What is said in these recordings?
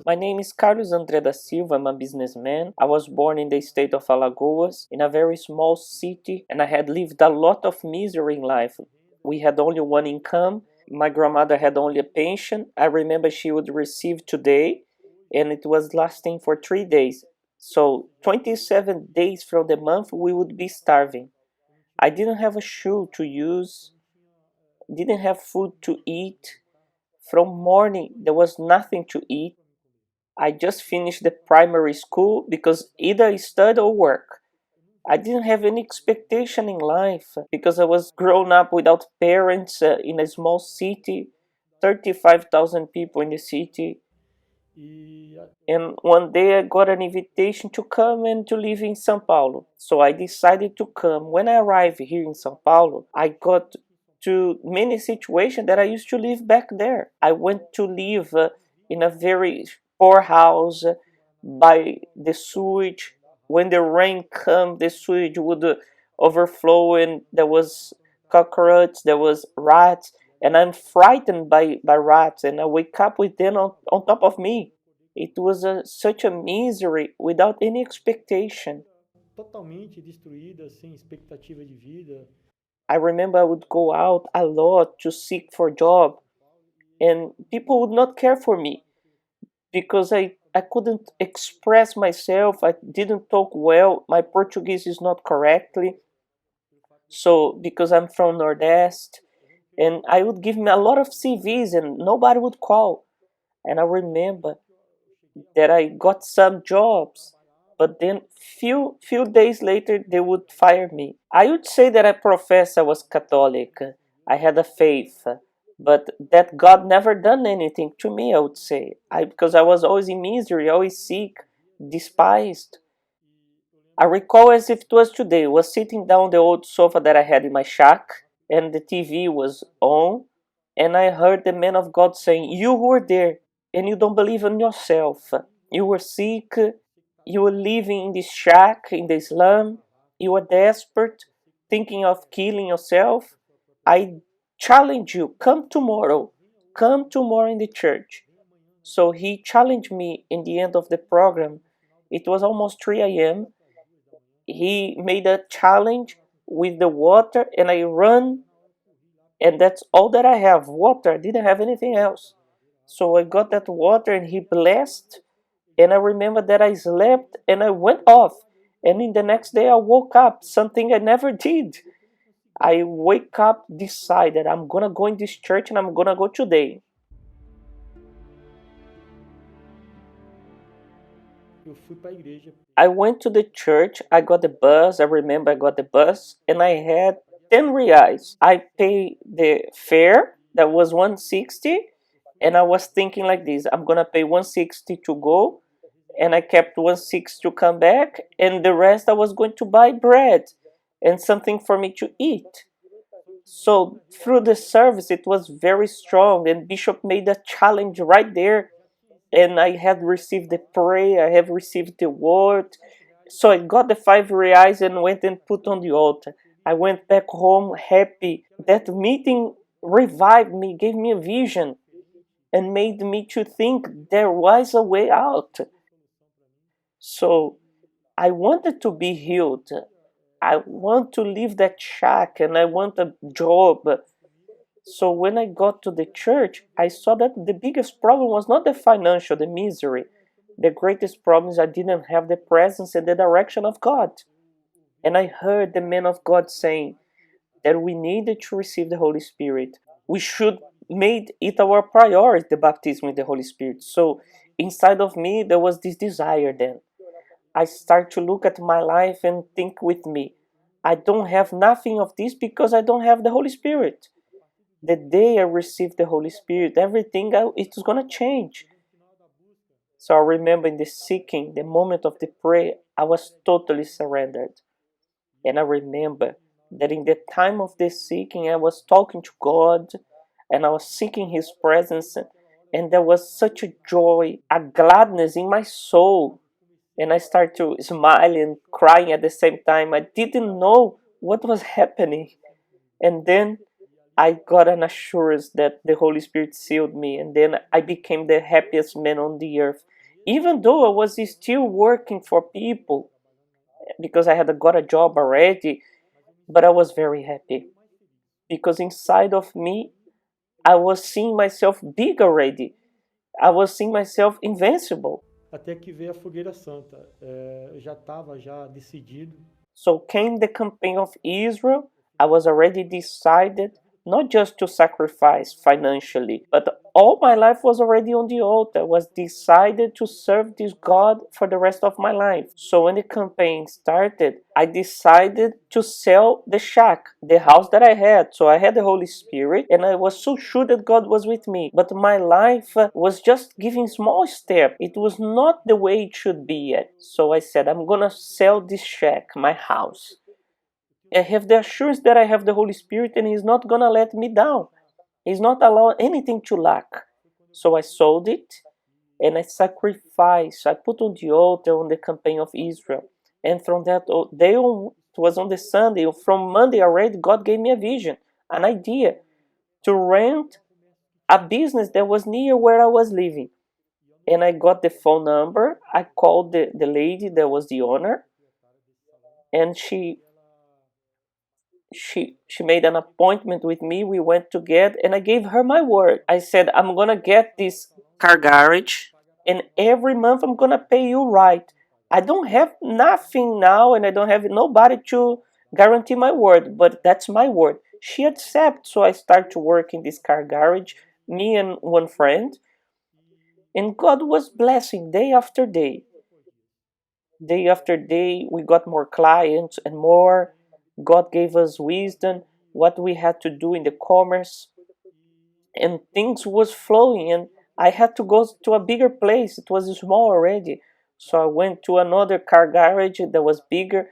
My name is Carlos André da Silva. I'm a businessman. I was born in the state of Alagoas, in a very small city, and I had lived a lot of misery in life. We had only one income. My grandmother had only a pension. I remember she would receive today, and it was lasting for 3 days. So 27 days from the month, we would be starving. I didn't have a shoe to use, didn't have food to eat. From morning, there was nothing to eat. I just finished the primary school because either I study or work. I didn't have any expectation in life because I was grown up without parents in a small city, 35,000 people in the city. And one day I got an invitation to come and to live in São Paulo. So I decided to come. When I arrived here in São Paulo, I got to many situations that I used to live back there. I went to live in a very poor house by the sewage. When the rain came, the sewage would overflow and there was cockroaches, there was rats, and I'm frightened by rats and I wake up with them on top of me. It was such a misery without any expectation. I remember I would go out a lot to seek for a job, and people would not care for me because I couldn't express myself. I didn't talk well. My Portuguese is not correctly. So, because I'm from Nordeste, and I would give me a lot of CVs and nobody would call. And I remember that I got some jobs, but then few days later they would fire me. I would say that I profess I was Catholic. I had a faith, but that God never done anything to me. I would say because I was always in misery, always sick, despised. I recall as if it was today. I was sitting down the old sofa that I had in my shack, and the TV was on, and I heard the man of God saying, "You were there, and you don't believe in yourself. You were sick, you were living in this shack, in the slum, you were desperate, thinking of killing yourself. I challenge you, come tomorrow in the church." So he challenged me in the end of the program. It was almost 3 a.m. He made a challenge with the water, and I run, and that's all that I have, water. I didn't have anything else. So I got that water and he blessed, and I remember that I slept and I went off, and in the next day I woke up, something I never did. I wake up, decided I'm gonna go in this church and I'm gonna go today. I went to the church, I got the bus, I remember I got the bus, and I had 10 reais. I paid the fare, that was 160, and I was thinking like this, I'm gonna pay 160 to go, and I kept 160 to come back, and the rest I was going to buy bread and something for me to eat. So through the service, it was very strong, and Bishop made a challenge right there, and I had received the prayer, I have received the word. So I got the 5 reais and went and put on the altar. I went back home happy. That meeting revived me, gave me a vision, and made me to think there was a way out. So I wanted to be healed. I want to leave that shack and I want a job. So when I got to the church, I saw that the biggest problem was not the financial, the misery. The greatest problem is I didn't have the presence and the direction of God. And I heard the man of God saying that we needed to receive the Holy Spirit. We should make it our priority, the baptism with the Holy Spirit. So inside of me, there was this desire then. I start to look at my life and think with me, I don't have nothing of this because I don't have the Holy Spirit. The day I receive the Holy Spirit, everything it's going to change. So I remember in the seeking, the moment of the prayer, I was totally surrendered. And I remember that in the time of the seeking, I was talking to God and I was seeking His presence. And there was such a joy, a gladness in my soul. And I started to smile and crying at the same time. I didn't know what was happening. And then I got an assurance that the Holy Spirit sealed me, and then I became the happiest man on the earth. Even though I was still working for people because I had got a job already, but I was very happy because inside of me, I was seeing myself big already. I was seeing myself invincible. Até que veio a fogueira santa. Eu já estava já decidido. So came the campaign of Israel. I was already decided not just to sacrifice financially, but all my life was already on the altar. I was decided to serve this God for the rest of my life. So when the campaign started, I decided to sell the shack, the house that I had. So I had the Holy Spirit and I was so sure that God was with me. But my life was just giving small steps. It was not the way it should be yet. So I said, I'm gonna sell this shack, my house. I have the assurance that I have the Holy Spirit and He's not gonna let me down. He's not allowing anything to lack. So I sold it and I sacrificed. I put on the altar on the campaign of Israel. And from that day on, it was on the Sunday. From Monday already, God gave me a vision, an idea to rent a business that was near where I was living. And I got the phone number. I called the lady that was the owner, and she made an appointment with me. We went together and I gave her my word. I said, I'm gonna get this car garage and every month I'm gonna pay you right. I don't have nothing now and I don't have nobody to guarantee my word, but that's my word. She accepted, so I started to work in this car garage, me and one friend, and God was blessing day after day. Day after day, we got more clients and more. God gave us wisdom, what we had to do in the commerce, and things was flowing. And I had to go to a bigger place. It was small already, so I went to another car garage that was bigger.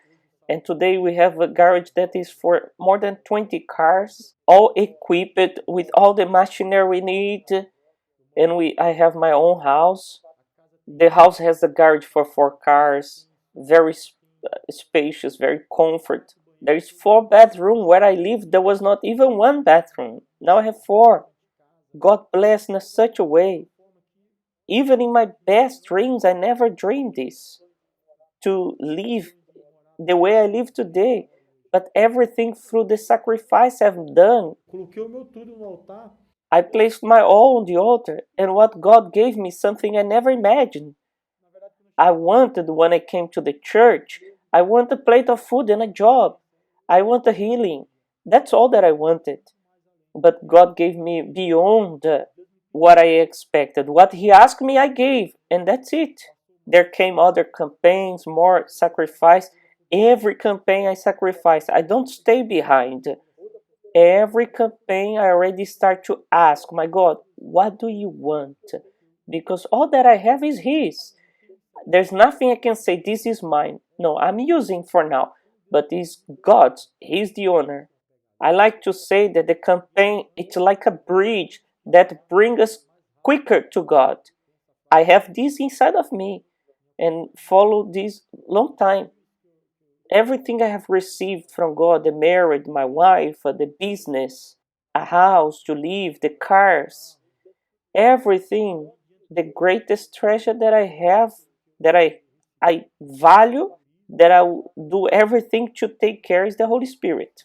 And today we have a garage that is for more than 20 cars, all equipped with all the machinery we need. And I have my own house. The house has a garage for 4 cars, very spacious, very comfort. There is 4 bedroom. Where I live, there was not even 1 bathroom. Now I have 4. God blessed in such a way. Even in my best dreams, I never dreamed this, to live the way I live today. But everything through the sacrifice I've done, Coloquei o meu tudo no altar. I placed my all on the altar, and what God gave me, something I never imagined. I wanted, when I came to the church, I want a plate of food and a job. I want a healing. That's all that I wanted. But God gave me beyond what I expected. What He asked me, I gave, and that's it. There came other campaigns, more sacrifice. Every campaign I sacrifice, I don't stay behind. Every campaign I already start to ask, my God, what do you want? Because all that I have is His. There's nothing I can say, this is mine. No, I'm using for now, but it's God's. He's the owner. I like to say that the campaign, it's like a bridge that brings us quicker to God. I have this inside of me and follow this long time. Everything I have received from God, the marriage, my wife, the business, a house to live, the cars, everything, the greatest treasure that I have, that I value, that I do everything to take care, is the Holy Spirit.